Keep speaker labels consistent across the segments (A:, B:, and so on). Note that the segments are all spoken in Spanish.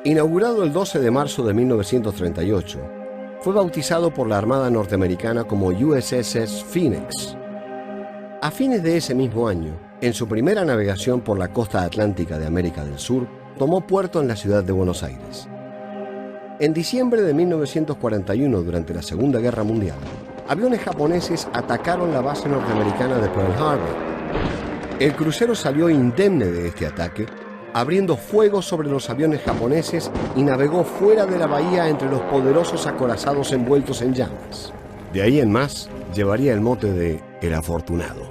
A: Inaugurado el 12 de marzo de 1938, fue bautizado por la Armada norteamericana como USS Phoenix. A fines de ese mismo año, en su primera navegación por la costa atlántica de América del Sur, tomó puerto en la ciudad de Buenos Aires. En diciembre de 1941, durante la Segunda Guerra Mundial, aviones japoneses atacaron la base norteamericana de Pearl Harbor. El crucero salió indemne de este ataque, abriendo fuego sobre los aviones japoneses y navegó fuera de la bahía entre los poderosos acorazados envueltos en llamas. De ahí en más, llevaría el mote de El Afortunado.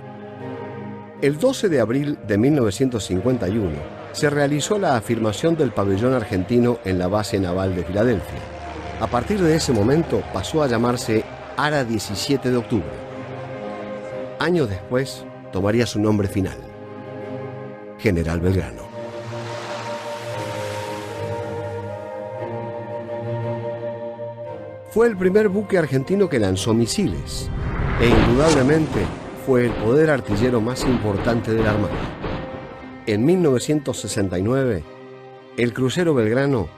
A: El 12 de abril de 1951, se realizó la afirmación del pabellón argentino en la base naval de Filadelfia. A partir de ese momento pasó a llamarse ARA 17 de octubre. Años después, tomaría su nombre final, General Belgrano. Fue el primer buque argentino que lanzó misiles e indudablemente fue el poder artillero más importante de la Armada. En 1969, el crucero Belgrano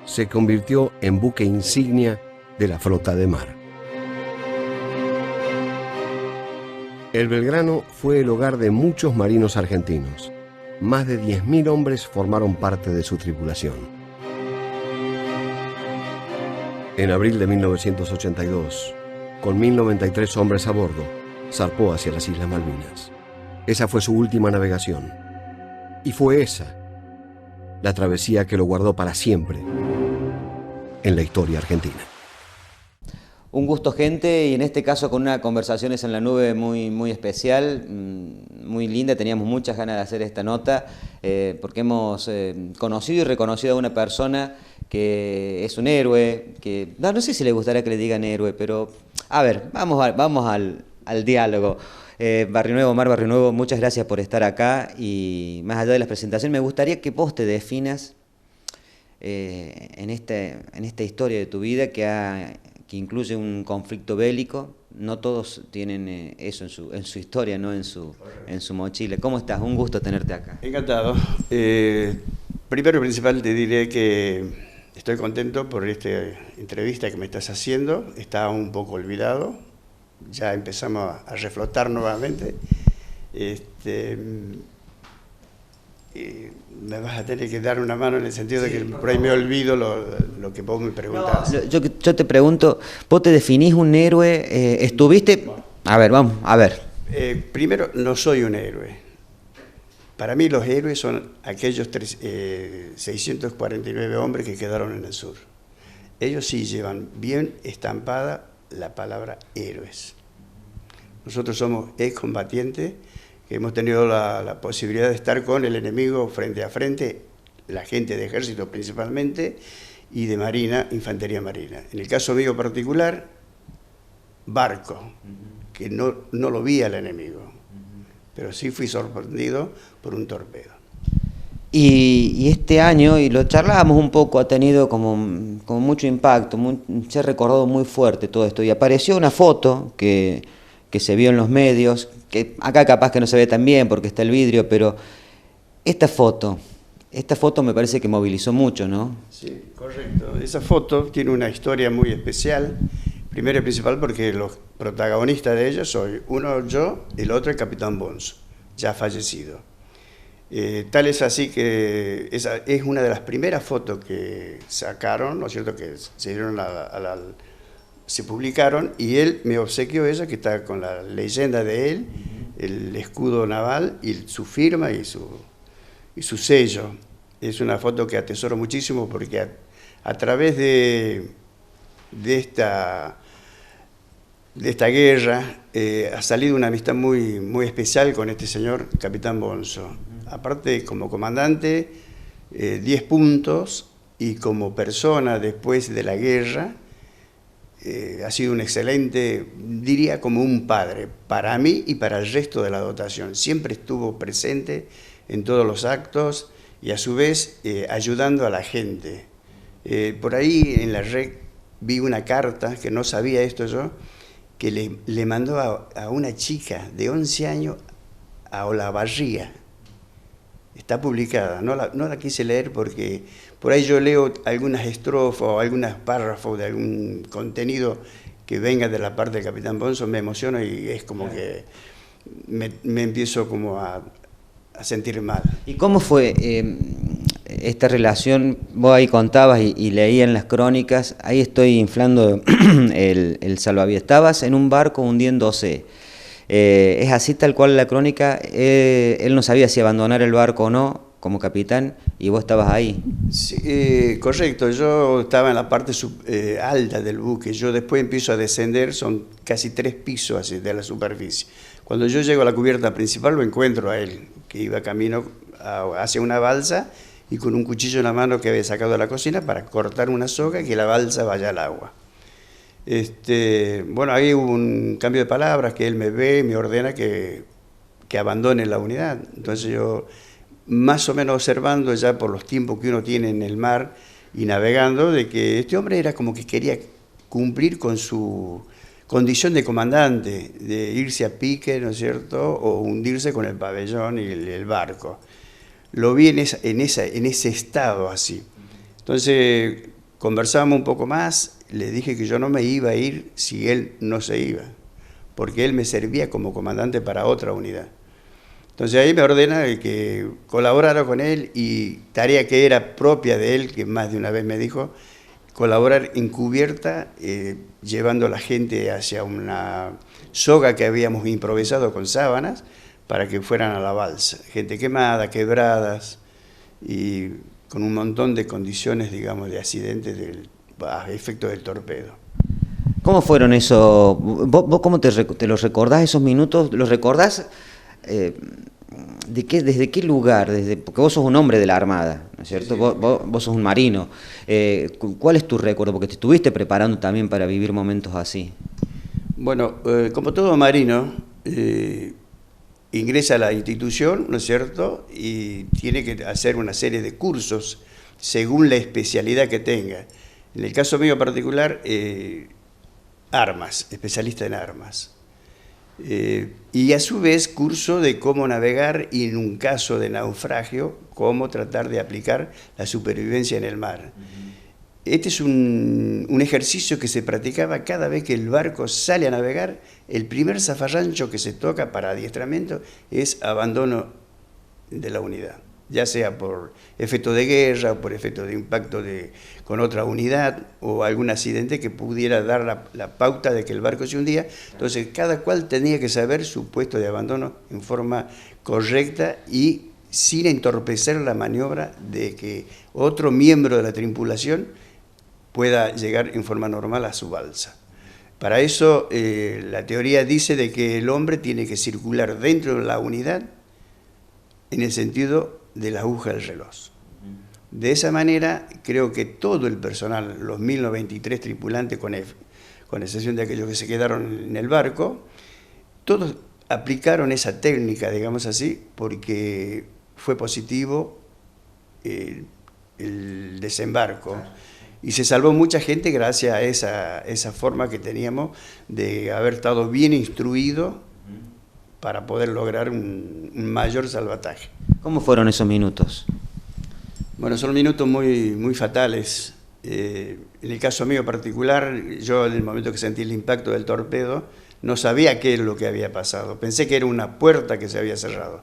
A: se convirtió en buque insignia de la flota de mar. El Belgrano fue el hogar de muchos marinos argentinos. Más de 10.000 hombres formaron parte de su tripulación. En abril de 1982, con 1.093 hombres a bordo, zarpó hacia las Islas Malvinas. Esa fue su última navegación. Y fue esa la travesía que lo guardó para siempre en la historia argentina.
B: Un gusto, gente, y en este caso con una Conversaciones en la Nube muy especial, muy linda. Teníamos muchas ganas de hacer esta nota porque hemos conocido y reconocido a una persona que es un héroe, que no sé si le gustaría que le digan héroe, pero a ver, vamos al diálogo. Barrio Nuevo, Omar Barrio Nuevo, muchas gracias por estar acá, y más allá de la presentación me gustaría que vos te definas en esta historia de tu vida que incluye un conflicto bélico. No todos tienen eso en su historia, ¿no? en su mochila. ¿Cómo estás? Un gusto tenerte acá.
C: Encantado. Primero y principal te diré que estoy contento por esta entrevista que me estás haciendo. Está un poco olvidado. Ya empezamos a reflotar nuevamente. Me vas a tener que dar una mano en el sentido de que por ahí me olvido lo que vos me preguntás.
B: No, yo te pregunto, ¿vos te definís un héroe? ¿Estuviste? A ver, vamos, a ver.
C: Primero, no soy un héroe. Para mí los héroes son aquellos 649 hombres que quedaron en el sur. Ellos sí llevan bien estampada la palabra héroes. Nosotros somos excombatientes que hemos tenido la posibilidad de estar con el enemigo frente a frente, la gente de ejército principalmente, y de marina, infantería marina. En el caso mío particular, barco, que no lo vi al enemigo, pero sí fui sorprendido por un torpedo.
B: Y este año, y lo charlábamos un poco, ha tenido como mucho impacto, se ha recordado muy fuerte todo esto, y apareció una foto que se vio en los medios, que acá capaz que no se ve tan bien porque está el vidrio, pero esta foto me parece que movilizó mucho, ¿no?
C: Sí, correcto. Esa foto tiene una historia muy especial, primero y principal porque los protagonistas de ella soy uno yo, el otro el capitán Bonzo, ya fallecido. Tal es así que esa es una de las primeras fotos que sacaron, ¿no es cierto?, que se dieron se publicaron, y él me obsequió ella, que está con la leyenda de él, el escudo naval y su firma y su sello. Es una foto que atesoro muchísimo porque a través de esta guerra ha salido una amistad muy especial con este señor Capitán Bonzo. Aparte, como comandante, 10 puntos, y como persona después de la guerra, ha sido un excelente, diría como un padre, para mí y para el resto de la dotación. Siempre estuvo presente en todos los actos y a su vez ayudando a la gente. Por ahí en la red vi una carta, que no sabía esto yo, que le mandó a una chica de 11 años a Olavarría. Está publicada, no la quise leer porque por ahí yo leo algunas estrofas o algunos párrafos de algún contenido que venga de la parte del Capitán Bonzo, me emociono y es como que me empiezo como a sentir mal.
B: ¿Y cómo fue esta relación? Vos ahí contabas y leía en las crónicas, ahí estoy inflando el salvavidas. Estabas en un barco hundiéndose. Es así tal cual la crónica, él no sabía si abandonar el barco o no como capitán y vos estabas ahí.
C: Sí, correcto, yo estaba en la parte alta del buque, yo después empiezo a descender, son casi 3 pisos así de la superficie. Cuando yo llego a la cubierta principal lo encuentro a él, que iba camino hacia una balsa y con un cuchillo en la mano que había sacado de la cocina para cortar una soga y que la balsa vaya al agua. Bueno, ahí hubo un cambio de palabras, que él me ve y me ordena que abandone la unidad. Entonces yo, más o menos observando ya por los tiempos que uno tiene en el mar y navegando, de que este hombre era como que quería cumplir con su condición de comandante, de irse a pique, ¿no es cierto?, o hundirse con el pabellón y el barco. Lo vi en ese estado así. Entonces conversamos un poco más. Le dije que yo no me iba a ir si él no se iba, porque él me servía como comandante para otra unidad. Entonces ahí me ordena que colaborara con él y tarea que era propia de él, que más de una vez me dijo, colaborar en cubierta, llevando a la gente hacia una soga que habíamos improvisado con sábanas para que fueran a la balsa. Gente quemada, quebradas y con un montón de condiciones, digamos, de accidentes a efecto del torpedo.
B: ¿Cómo fueron eso? ¿Vos cómo te los recordás esos minutos? ¿Los recordás desde qué lugar? Porque vos sos un hombre de la Armada, ¿no es cierto? Sí. Vos sos un marino. ¿Cuál es tu recuerdo? Porque te estuviste preparando también para vivir momentos así.
C: Bueno, como todo marino, ingresa a la institución, ¿no es cierto? Y tiene que hacer una serie de cursos según la especialidad que tenga. En el caso mío particular, armas, especialista en armas. Y a su vez curso de cómo navegar y en un caso de naufragio, cómo tratar de aplicar la supervivencia en el mar. Este es un ejercicio que se practicaba cada vez que el barco sale a navegar. El primer zafarrancho que se toca para adiestramiento es abandono de la unidad, ya sea por efecto de guerra, por efecto de impacto con otra unidad o algún accidente que pudiera dar la pauta de que el barco se hundía. Entonces cada cual tenía que saber su puesto de abandono en forma correcta y sin entorpecer la maniobra de que otro miembro de la tripulación pueda llegar en forma normal a su balsa. Para eso la teoría dice de que el hombre tiene que circular dentro de la unidad en el sentido de la aguja del reloj. De esa manera, creo que todo el personal, los 1093 tripulantes, con excepción de aquellos que se quedaron en el barco, todos aplicaron esa técnica, digamos así, porque fue positivo el desembarco. Y se salvó mucha gente gracias a esa forma que teníamos de haber estado bien instruidos para poder lograr un mayor salvataje.
B: ¿Cómo fueron esos minutos?
C: Bueno, son minutos muy fatales. En el caso mío particular, yo en el momento que sentí el impacto del torpedo, no sabía qué es lo que había pasado. Pensé que era una puerta que se había cerrado.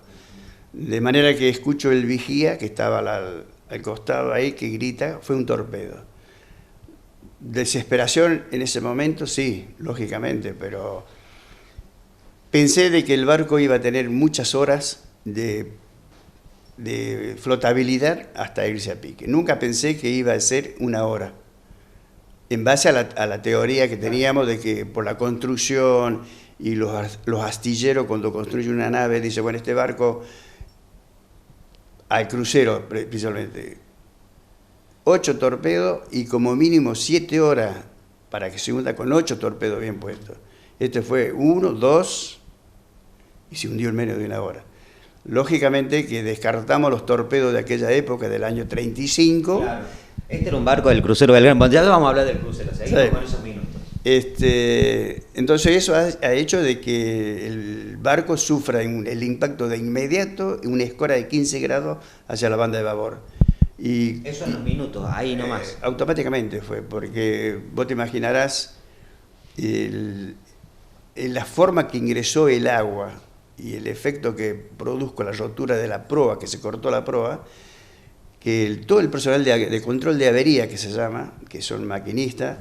C: De manera que escucho el vigía, que estaba al costado ahí, que grita, fue un torpedo. Desesperación en ese momento, sí, lógicamente, pero pensé de que el barco iba a tener muchas horas de flotabilidad hasta irse a pique. Nunca pensé que iba a ser una hora. En base a la teoría que teníamos de que por la construcción y los astilleros cuando construyen una nave, dice, bueno, este barco, al crucero principalmente, 8 torpedos y como mínimo 7 horas para que se hunda con 8 torpedos bien puestos. Este fue 1, 2 y se hundió en menos de una hora. Lógicamente que descartamos los torpedos de aquella época, del año 35.
B: Claro. Este era un barco del crucero Belgrano. Ya vamos a hablar del crucero, seguimos con esos minutos.
C: Entonces eso ha hecho de que el barco sufra el impacto de inmediato, una escora de 15 grados hacia la banda de babor. Y,
B: eso en los minutos, ahí nomás.
C: Automáticamente fue, porque vos te imaginarás la forma que ingresó el agua y el efecto que produjo la rotura de la proa, que se cortó la proa, que todo el personal de control de avería, que se llama, que son maquinistas,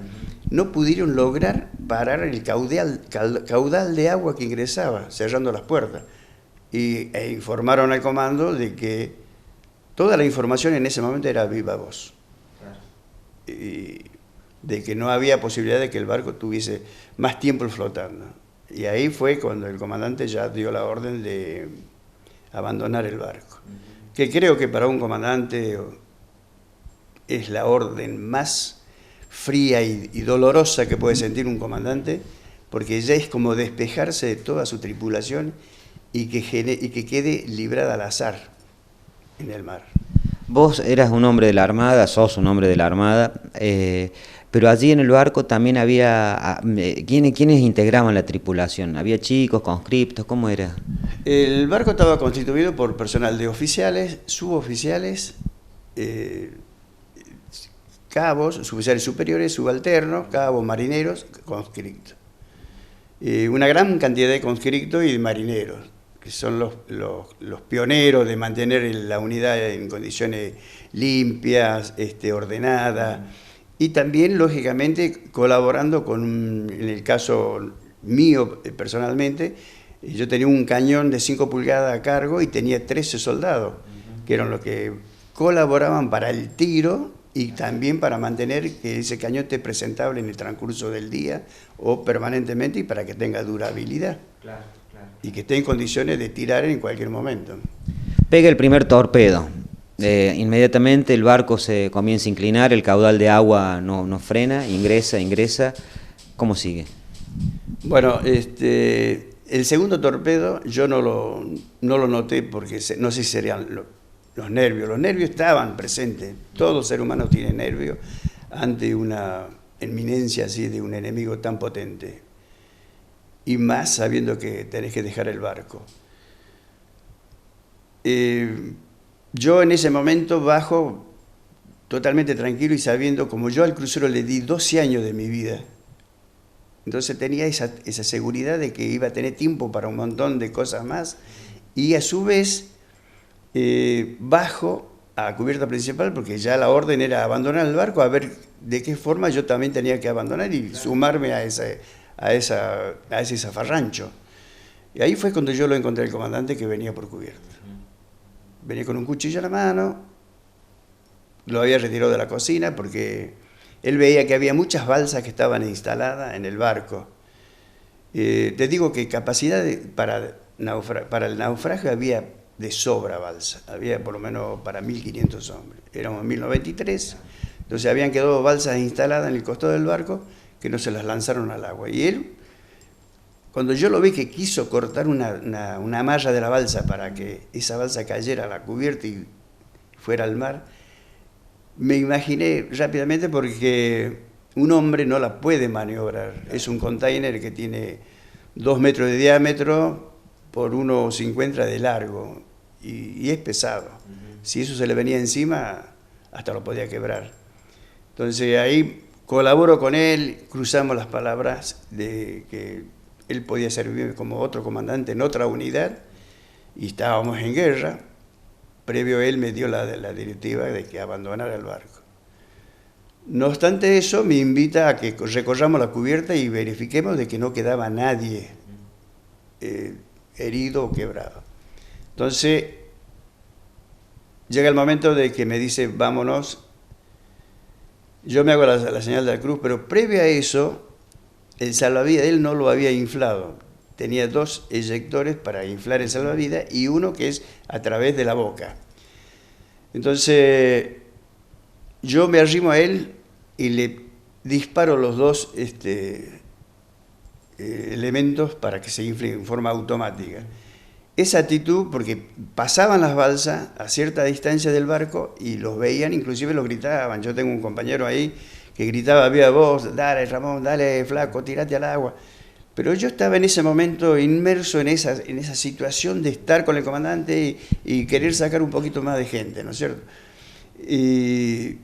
C: no pudieron lograr parar el caudal de agua que ingresaba, cerrando las puertas. E informaron al comando de que toda la información en ese momento era viva voz. Claro. Y de que no había posibilidad de que el barco tuviese más tiempo flotando. Y ahí fue cuando el comandante ya dio la orden de abandonar el barco. Que creo que para un comandante es la orden más fría y dolorosa que puede sentir un comandante, porque ya es como despejarse de toda su tripulación y que quede librada al azar en el mar.
B: Vos eras un hombre de la Armada, sos un hombre de la Armada, pero allí en el barco también había... ¿Quiénes integraban la tripulación? ¿Había chicos, conscriptos? ¿Cómo era?
C: El barco estaba constituido por personal de oficiales, suboficiales, cabos, suboficiales superiores, subalternos, cabos, marineros, conscriptos. Una gran cantidad de conscriptos y de marineros, que son los pioneros de mantener la unidad en condiciones limpias, ordenadas, y también, lógicamente, colaborando con, en el caso mío personalmente, yo tenía un cañón de 5 pulgadas a cargo y tenía 13 soldados, que eran los que colaboraban para el tiro y también para mantener que ese cañón esté presentable en el transcurso del día o permanentemente y para que tenga durabilidad. Claro, claro. Y que esté en condiciones de tirar en cualquier momento.
B: Pega el primer torpedo. Inmediatamente el barco se comienza a inclinar, el caudal de agua no frena, ingresa. ¿Cómo sigue?
C: Bueno, el segundo torpedo yo no lo noté porque no sé si serían los nervios. Los nervios estaban presentes. Todo ser humano tiene nervios ante una inminencia así de un enemigo tan potente. Y más sabiendo que tenés que dejar el barco. Yo en ese momento bajo totalmente tranquilo y sabiendo, como yo al crucero le di 12 años de mi vida, entonces tenía esa seguridad de que iba a tener tiempo para un montón de cosas más, y a su vez bajo a cubierta principal porque ya la orden era abandonar el barco, a ver de qué forma yo también tenía que abandonar y sumarme a ese zafarrancho. Y ahí fue cuando yo lo encontré al comandante que venía por cubierta. Venía con un cuchillo en la mano, lo había retirado de la cocina porque él veía que había muchas balsas que estaban instaladas en el barco. Te digo que capacidad para el naufragio había de sobra balsa, había por lo menos para 1.500 hombres. Éramos en 1093, entonces habían quedado balsas instaladas en el costado del barco que no se las lanzaron al agua. Y él, cuando yo lo vi que quiso cortar una malla de la balsa para que esa balsa cayera a la cubierta y fuera al mar, me imaginé rápidamente porque un hombre no la puede maniobrar. Es un container que tiene 2 metros de diámetro por 1,50 de largo y es pesado. Si eso se le venía encima, hasta lo podía quebrar. Entonces ahí colaboro con él, cruzamos las palabras de que él podía servir como otro comandante en otra unidad y estábamos en guerra. Previo él me dio la directiva de que abandonara el barco. No obstante eso, me invita a que recorramos la cubierta y verifiquemos de que no quedaba nadie herido o quebrado. Entonces, llega el momento de que me dice, vámonos. Yo me hago la señal de la cruz, pero previo a eso, el salvavidas él no lo había inflado. Tenía 2 eyectores para inflar el salvavidas y uno que es a través de la boca. Entonces, yo me arrimo a él y le disparo los 2 elementos para que se infle en forma automática. Esa actitud, porque pasaban las balsas a cierta distancia del barco y los veían, inclusive los gritaban. Yo tengo un compañero ahí que gritaba a viva voz, dale Ramón, dale flaco, tirate al agua. Pero yo estaba en ese momento inmerso en esa situación de estar con el comandante y querer sacar un poquito más de gente, ¿no es cierto? Y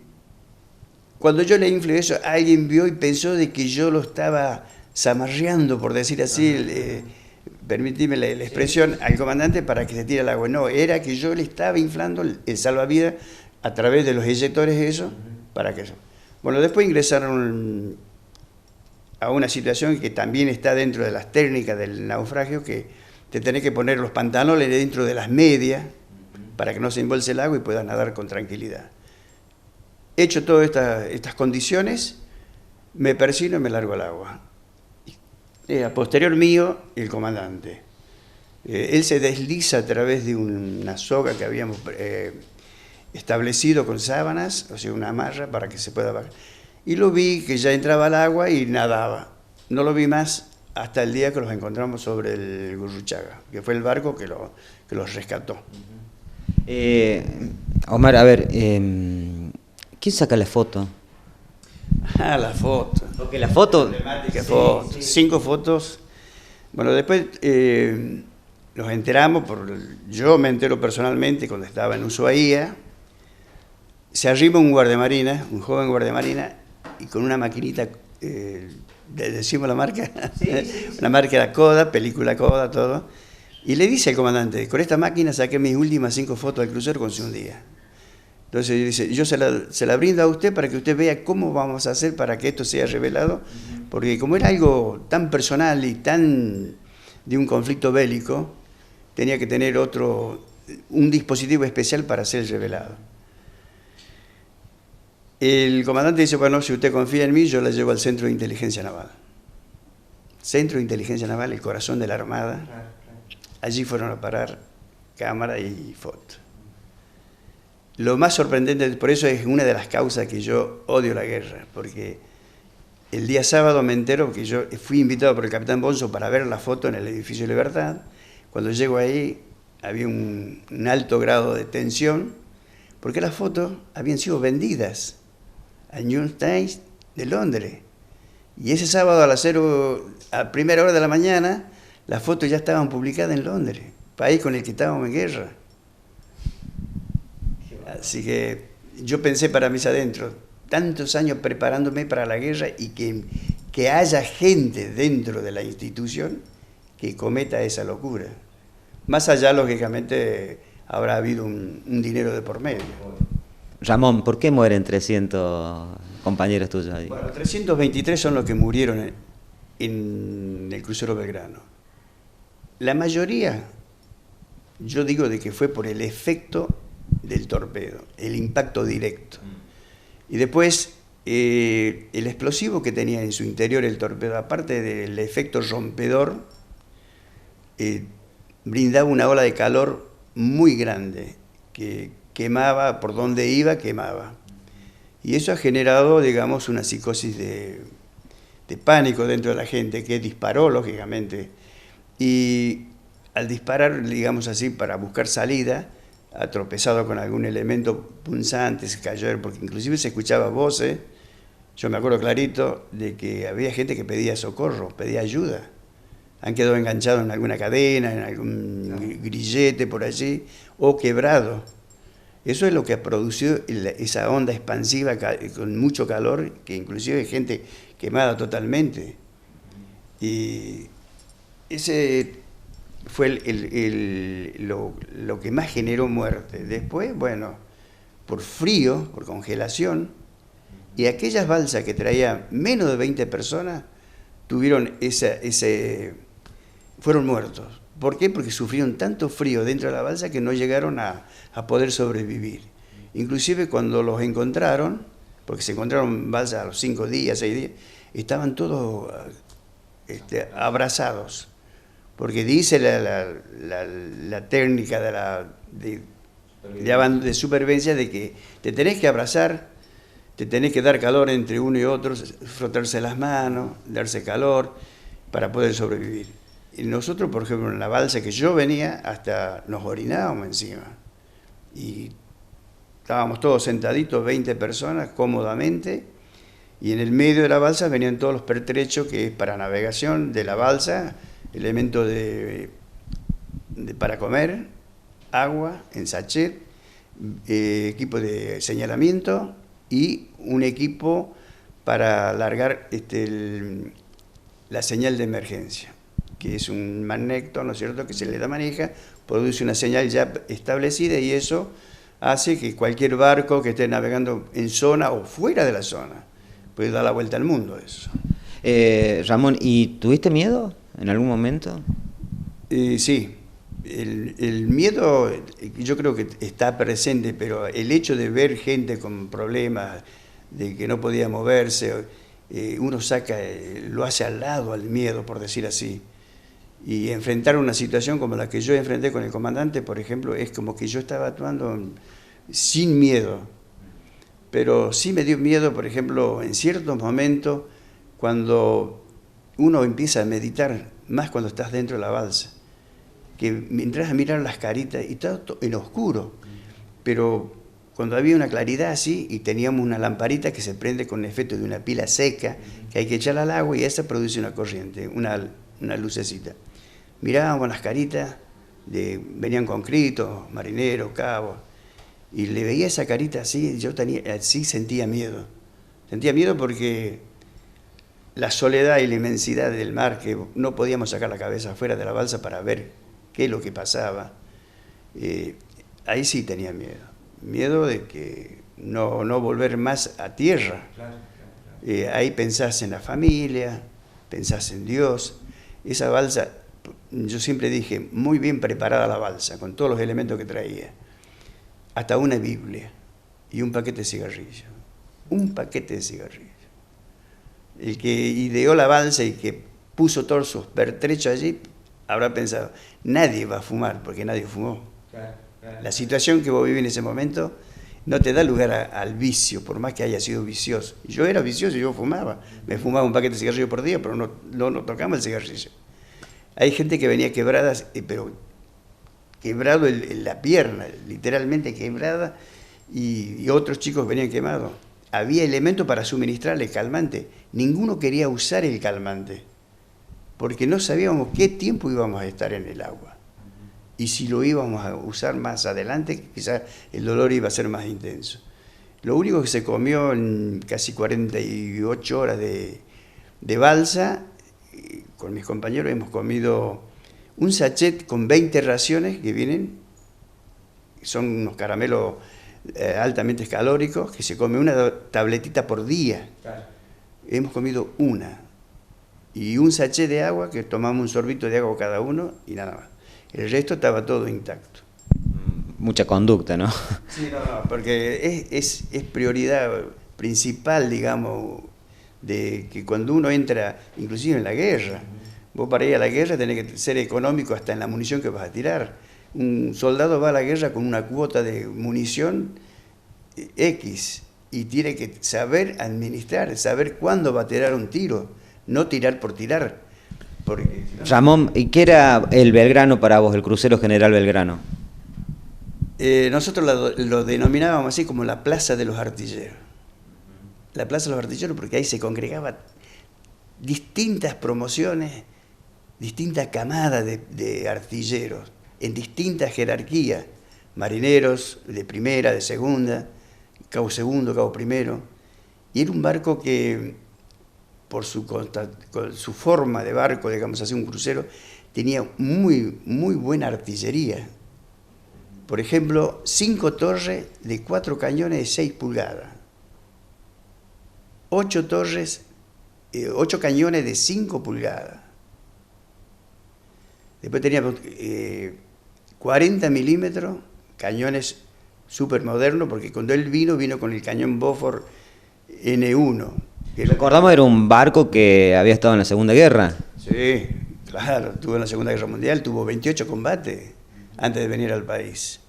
C: cuando yo le influí eso, alguien vio y pensó de que yo lo estaba zamarreando, por decir así, permitime la expresión, al comandante para que se tire al agua. No, era que yo le estaba inflando el salvavidas a través de los eyectores eso, para que eso. Bueno, después ingresaron a una situación que también está dentro de las técnicas del naufragio, que te tenés que poner los pantalones dentro de las medias para que no se embolse el agua y puedas nadar con tranquilidad. Hecho todas estas condiciones, me persino y me largo al agua. A posterior mío, el comandante. Él se desliza a través de una soga que habíamos establecido con sábanas, o sea, una amarra para que se pueda bajar. Y lo vi que ya entraba al agua y nadaba. No lo vi más hasta el día que los encontramos sobre el Gurruchaga, que fue el barco que los rescató.
B: Omar, a ver, ¿quién saca la foto?
C: Ah, la foto.
B: Porque la foto...
C: Sí, foto. Sí. 5 fotos. Bueno, después nos enteramos, yo me entero personalmente cuando estaba en Ushuaia, se arriba un guardiamarina, un joven guardiamarina, y con una maquinita, decimos la marca, una marca era Kodak, película Kodak, todo, y le dice al comandante, con esta máquina saqué mis últimas 5 fotos del crucero con un día. Entonces dice, yo se la brindo a usted para que usted vea cómo vamos a hacer para que esto sea revelado, porque como era algo tan personal y tan de un conflicto bélico, tenía que tener un dispositivo especial para ser revelado. El comandante dice, bueno, si usted confía en mí, yo la llevo al Centro de Inteligencia Naval. Centro de Inteligencia Naval, el corazón de la Armada. Allí fueron a parar cámara y foto. Lo más sorprendente, por eso es una de las causas que yo odio la guerra, porque el día sábado me entero que yo fui invitado por el capitán Bonzo para ver la foto en el edificio Libertad. Cuando llego ahí había un alto grado de tensión, porque las fotos habían sido vendidas al New York Times de Londres. Y ese sábado a primera hora de la mañana, las fotos ya estaban publicadas en Londres, país con el que estábamos en guerra. Así que yo pensé para mis adentros, tantos años preparándome para la guerra y que haya gente dentro de la institución que cometa esa locura. Más allá, lógicamente, habrá habido un dinero de por medio.
B: Ramón, ¿por qué mueren 300 compañeros tuyos ahí?
C: Bueno, 323 son los que murieron en el crucero Belgrano. La mayoría, yo digo de que fue por el efecto del torpedo, el impacto directo. Y después, el explosivo que tenía en su interior el torpedo, aparte del efecto rompedor, brindaba una ola de calor muy grande, que quemaba, por donde iba, quemaba. Y eso ha generado, digamos, una psicosis de pánico dentro de la gente, que disparó, lógicamente. Y al disparar, digamos así, para buscar salida, ha tropezado con algún elemento punzante, se cayó, porque inclusive se escuchaba voces. Yo me acuerdo clarito de que había gente que pedía socorro, pedía ayuda. Han quedado enganchados en alguna cadena, en algún grillete por allí, o quebrado. Eso es lo que ha producido esa onda expansiva con mucho calor, que inclusive hay gente quemada totalmente. Y ese fue lo que más generó muerte. Después, bueno, por frío, por congelación, y aquellas balsas que traían menos de 20 personas fueron muertos. ¿Por qué? Porque sufrieron tanto frío dentro de la balsa que no llegaron a poder sobrevivir. Inclusive cuando los encontraron, porque se encontraron balsas a los 5 días, 6 días, estaban todos abrazados. Porque dice la técnica de supervivencia de que te tenés que abrazar, te tenés que dar calor entre uno y otro, frotarse las manos, darse calor para poder sobrevivir. Y nosotros, por ejemplo, en la balsa que yo venía, hasta nos orinábamos encima. Y estábamos todos sentaditos, 20 personas, cómodamente, Y en el medio de la balsa venían todos los pertrechos que es para navegación de la balsa, elementos para comer, agua en sachet, equipo de señalamiento y un equipo para largar la señal de emergencia, que es un magneto, ¿no es cierto?, que se le da manija, produce una señal ya establecida y eso hace que cualquier barco que esté navegando en zona o fuera de la zona puede dar la vuelta al mundo eso.
B: Ramón, ¿y tuviste miedo en algún momento?
C: Sí, el miedo yo creo que está presente, pero el hecho de ver gente con problemas, de que no podía moverse, uno lo hace al lado al miedo, por decir así. Y enfrentar una situación como la que yo enfrenté con el comandante, por ejemplo, es como que yo estaba actuando sin miedo. Pero sí me dio miedo, por ejemplo, en ciertos momentos, cuando uno empieza a meditar, más cuando estás dentro de la balsa, que mientras a mirar las caritas y todo en oscuro, pero cuando había una claridad así y teníamos una lamparita que se prende con el efecto de una pila seca, que hay que echarla al agua y esa produce una corriente, una lucecita. Mirábamos las caritas, venían conscritos, marineros, cabos, y le veía esa carita así, así sentía miedo. Sentía miedo porque la soledad y la inmensidad del mar, que no podíamos sacar la cabeza afuera de la balsa para ver qué es lo que pasaba, ahí sí tenía miedo. Miedo de que no volver más a tierra. Ahí pensás en la familia, pensás en Dios. Esa balsa, yo siempre dije, muy bien preparada la balsa, con todos los elementos que traía. Hasta una Biblia y un paquete de cigarrillos. Un paquete de cigarrillos. El que ideó la balsa y que puso todos sus pertrechos allí, habrá pensado, nadie va a fumar, porque nadie fumó. La situación que vos vivís en ese momento no te da lugar al vicio, por más que haya sido vicioso. Yo era vicioso y yo fumaba. Me fumaba un paquete de cigarrillos por día, pero no tocaba el cigarrillo. Hay gente que venía quebrada, pero quebrado la pierna, literalmente quebrada, y otros chicos venían quemados. Había elementos para suministrarle calmante. Ninguno quería usar el calmante, porque no sabíamos qué tiempo íbamos a estar en el agua. Y si lo íbamos a usar más adelante, quizás el dolor iba a ser más intenso. Lo único que se comió en casi 48 horas de balsa, con mis compañeros hemos comido un sachet con 20 raciones que vienen, son unos caramelos altamente calóricos, que se come una tabletita por día. Claro. Hemos comido una. Y un sachet de agua, que tomamos un sorbito de agua cada uno y nada más. El resto estaba todo intacto.
B: Mucha conducta, ¿no?
C: Sí, no, porque es prioridad principal, digamos, de que cuando uno entra, inclusive en la guerra, vos para ir a la guerra tenés que ser económico hasta en la munición que vas a tirar. Un soldado va a la guerra con una cuota de munición X y tiene que saber administrar, saber cuándo va a tirar un tiro, no tirar por tirar. Porque, ¿no?
B: Ramón, ¿y qué era el Belgrano para vos, el crucero General Belgrano?
C: Nosotros lo denominábamos así como la Plaza de los Artilleros. La Plaza de los Artilleros porque ahí se congregaban distintas promociones, distintas camadas de artilleros, en distintas jerarquías, marineros de primera, de segunda, cabo segundo, cabo primero, y era un barco que, por su forma de barco, digamos así, un crucero, tenía muy buena artillería. Por ejemplo, 5 torres de 4 cañones de 6 pulgadas, 8 cañones de 5 pulgadas. Después teníamos 40 milímetros, cañones súper modernos, porque cuando él vino con el cañón Beaufort N1.
B: Recordamos, era un barco que había estado en la Segunda Guerra.
C: Sí, claro, estuvo en la Segunda Guerra Mundial, tuvo 28 combates antes de venir al país.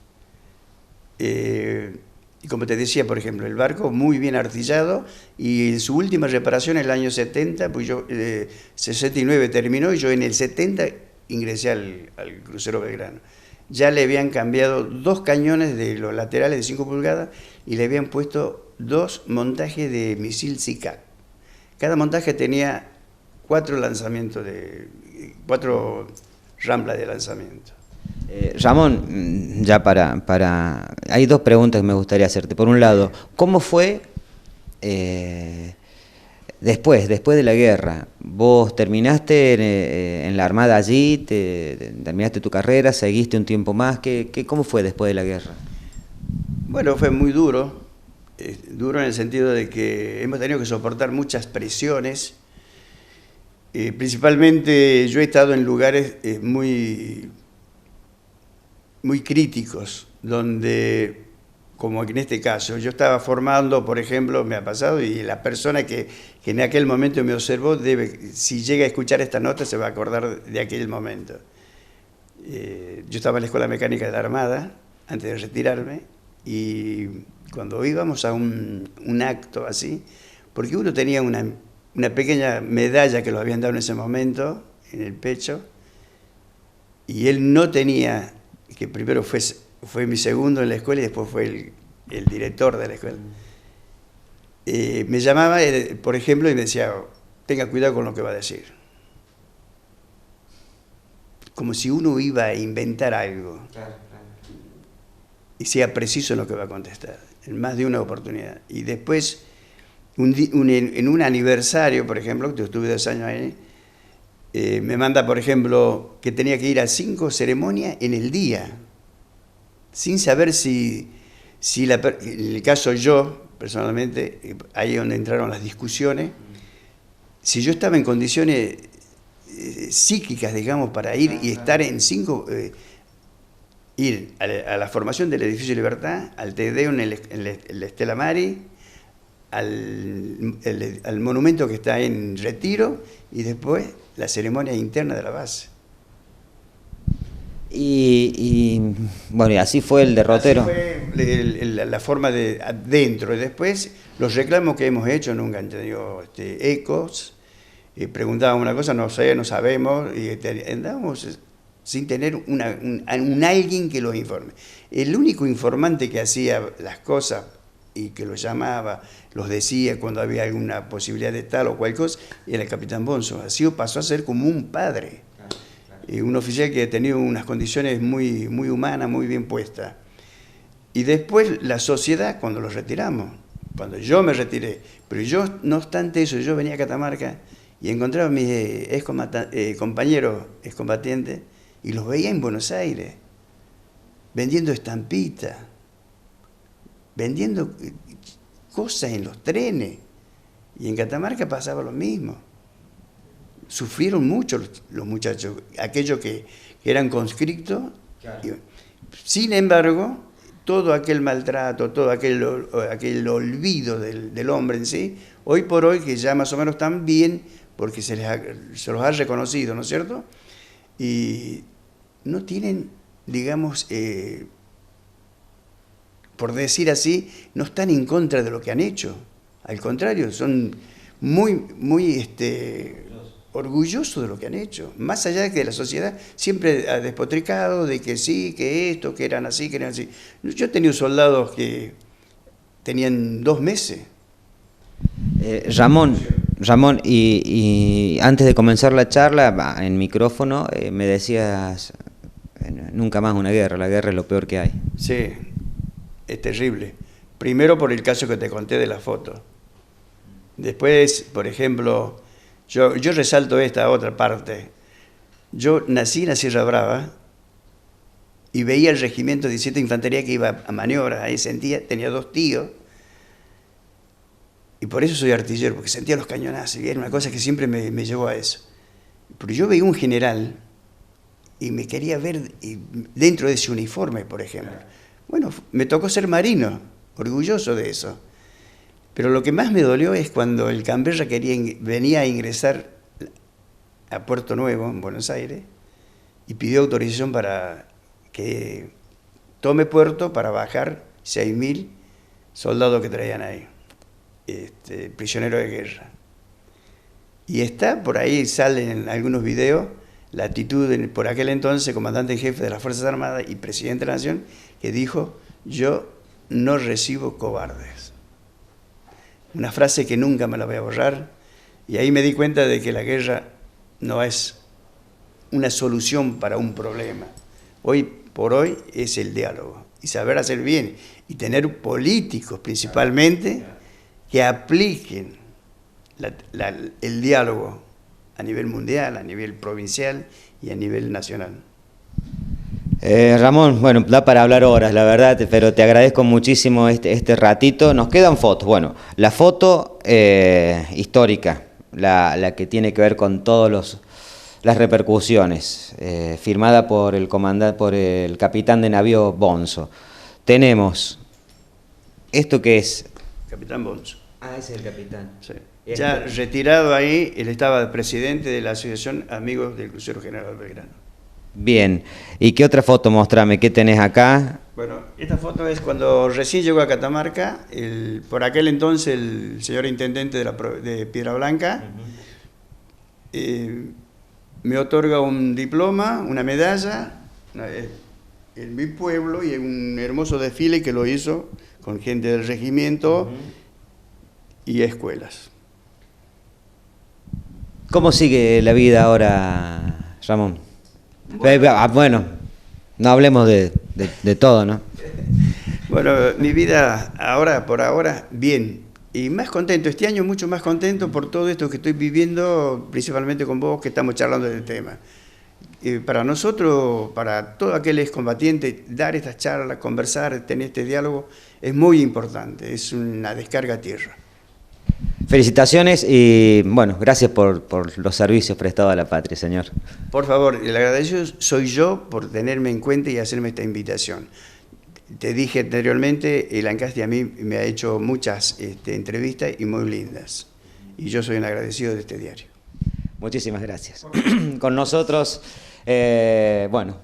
C: Y como te decía, por ejemplo, el barco muy bien artillado, y en su última reparación en el año 70, pues yo, 69 terminó, y yo en el 70 ingresé al crucero Belgrano. Ya le habían cambiado 2 cañones de los laterales de 5 pulgadas y le habían puesto 2 montajes de misil SICAC. Cada montaje tenía 4 lanzamientos, 4 ramplas de lanzamiento.
B: Ramón, ya hay 2 preguntas que me gustaría hacerte. Por un lado, ¿cómo fue después de la guerra? ¿Vos terminaste en la Armada allí, terminaste tu carrera, seguiste un tiempo más? ¿Cómo fue después de la guerra?
C: Bueno, fue muy duro, duro en el sentido de que hemos tenido que soportar muchas presiones. Principalmente yo he estado en lugares muy críticos, donde, como en este caso, yo estaba formando, por ejemplo, me ha pasado, y la persona que en aquel momento me observó, si llega a escuchar esta nota, se va a acordar de aquel momento. Yo estaba en la Escuela Mecánica de la Armada, antes de retirarme, y cuando íbamos a un acto así, porque uno tenía una pequeña medalla que lo habían dado en ese momento, en el pecho, y él no tenía, que primero fue mi segundo en la escuela y después fue el director de la escuela. Me llamaba, por ejemplo, y me decía, tenga cuidado con lo que va a decir. Como si uno iba a inventar algo. Claro. Y sea preciso en lo que va a contestar, en más de una oportunidad. Y después, en un aniversario, por ejemplo, que yo estuve 2 años ahí, me manda, por ejemplo, que tenía que ir a 5 ceremonias en el día, sin saber en el caso yo, personalmente, ahí donde entraron las discusiones, si yo estaba en condiciones psíquicas, digamos, para ir y estar en 5... ir a la formación del Edificio de Libertad, al Te Deum en el Stella Maris, al monumento que está en Retiro, y después la ceremonia interna de la base.
B: Bueno, y así fue el derrotero.
C: Así fue la forma de adentro. Y después, los reclamos que hemos hecho nunca han tenido ecos. Preguntábamos una cosa, no sé, no sabemos, y andábamos sin tener un alguien que los informe. El único informante que hacía las cosas y que los llamaba, los decía cuando había alguna posibilidad de tal o cual cosa, era el capitán Bonzo. Así pasó a ser como un padre. Un oficial que ha tenido unas condiciones muy humanas, muy bien puestas. Y después la sociedad, cuando los retiramos, cuando yo me retiré, pero yo, no obstante eso, yo venía a Catamarca y encontraba a mis compañeros excombatientes y los veía en Buenos Aires, vendiendo estampitas, vendiendo cosas en los trenes. Y en Catamarca pasaba lo mismo. Sufrieron mucho los muchachos, aquellos que eran conscriptos. Claro. Sin embargo, todo aquel maltrato, todo aquel olvido del hombre en sí, hoy por hoy, que ya más o menos están bien, porque se los ha reconocido, ¿no es cierto? Y no tienen, digamos, por decir así, no están en contra de lo que han hecho. Al contrario, son muy orgullosos de lo que han hecho. Más allá de que la sociedad siempre ha despotricado de que sí, que esto, que eran así, que eran así. Yo he tenido soldados que tenían 2 meses.
B: Ramón, y antes de comenzar la charla, en micrófono, me decías, nunca más una guerra, la guerra es lo peor que hay.
C: Sí, es terrible. Primero por el caso que te conté de la foto. Después, por ejemplo, yo resalto esta otra parte. Yo nací en la Sierra Brava y veía el regimiento 17 de Infantería que iba a maniobras, ahí tenía 2 tíos, y por eso soy artillero, porque sentía los cañonazos, y era una cosa que siempre me llevó a eso. Pero yo veía un general y me quería ver dentro de ese uniforme, por ejemplo. Bueno, me tocó ser marino, orgulloso de eso. Pero lo que más me dolió es cuando el Canberra venía a ingresar a Puerto Nuevo, en Buenos Aires, y pidió autorización para que tome puerto para bajar 6.000 soldados que traían ahí, prisioneros de guerra. Y está, por ahí salen en algunos videos, la actitud por aquel entonces, comandante en jefe de las Fuerzas Armadas y presidente de la Nación, que dijo, yo no recibo cobardes. Una frase que nunca me la voy a borrar. Y ahí me di cuenta de que la guerra no es una solución para un problema. Hoy por hoy es el diálogo y saber hacer bien y tener políticos principalmente que apliquen el diálogo a nivel mundial, a nivel provincial y a nivel nacional.
B: Ramón, bueno, da para hablar horas, la verdad, pero te agradezco muchísimo este ratito. Nos quedan fotos. Bueno, la foto histórica, la que tiene que ver con todas las repercusiones, firmada por el capitán de navío Bonzo. Tenemos, ¿esto qué es?
C: Capitán Bonzo.
B: Ah, ese es el capitán.
C: Sí. Ya retirado ahí, él estaba presidente de la Asociación Amigos del Crucero General Belgrano.
B: Bien, ¿y qué otra foto? Mostrame, ¿qué tenés acá?
C: Bueno, esta foto es cuando recién llegó a Catamarca, por aquel entonces el señor intendente de Piedra Blanca me otorga un diploma, una medalla en mi pueblo y un hermoso desfile que lo hizo con gente del regimiento y escuelas.
B: ¿Cómo sigue la vida ahora, Ramón? Bueno, no hablemos de todo, ¿no?
C: Bueno, mi vida ahora, por ahora, bien. Y más contento, este año mucho más contento por todo esto que estoy viviendo, principalmente con vos, que estamos charlando del tema. Para nosotros, para todo aquel excombatiente, dar estas charlas, conversar, tener este diálogo, es muy importante, es una descarga a tierra.
B: Felicitaciones y, bueno, gracias por los servicios prestados a la patria, señor.
C: Por favor, el agradecido soy yo por tenerme en cuenta y hacerme esta invitación. Te dije anteriormente, el Ancasti a mí me ha hecho muchas entrevistas y muy lindas. Y yo soy un agradecido de este diario.
B: Muchísimas gracias. Con nosotros, bueno,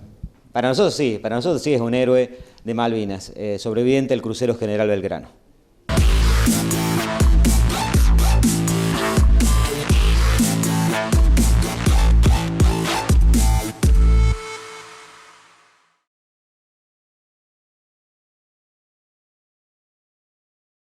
B: para nosotros sí es un héroe de Malvinas, sobreviviente del crucero General Belgrano.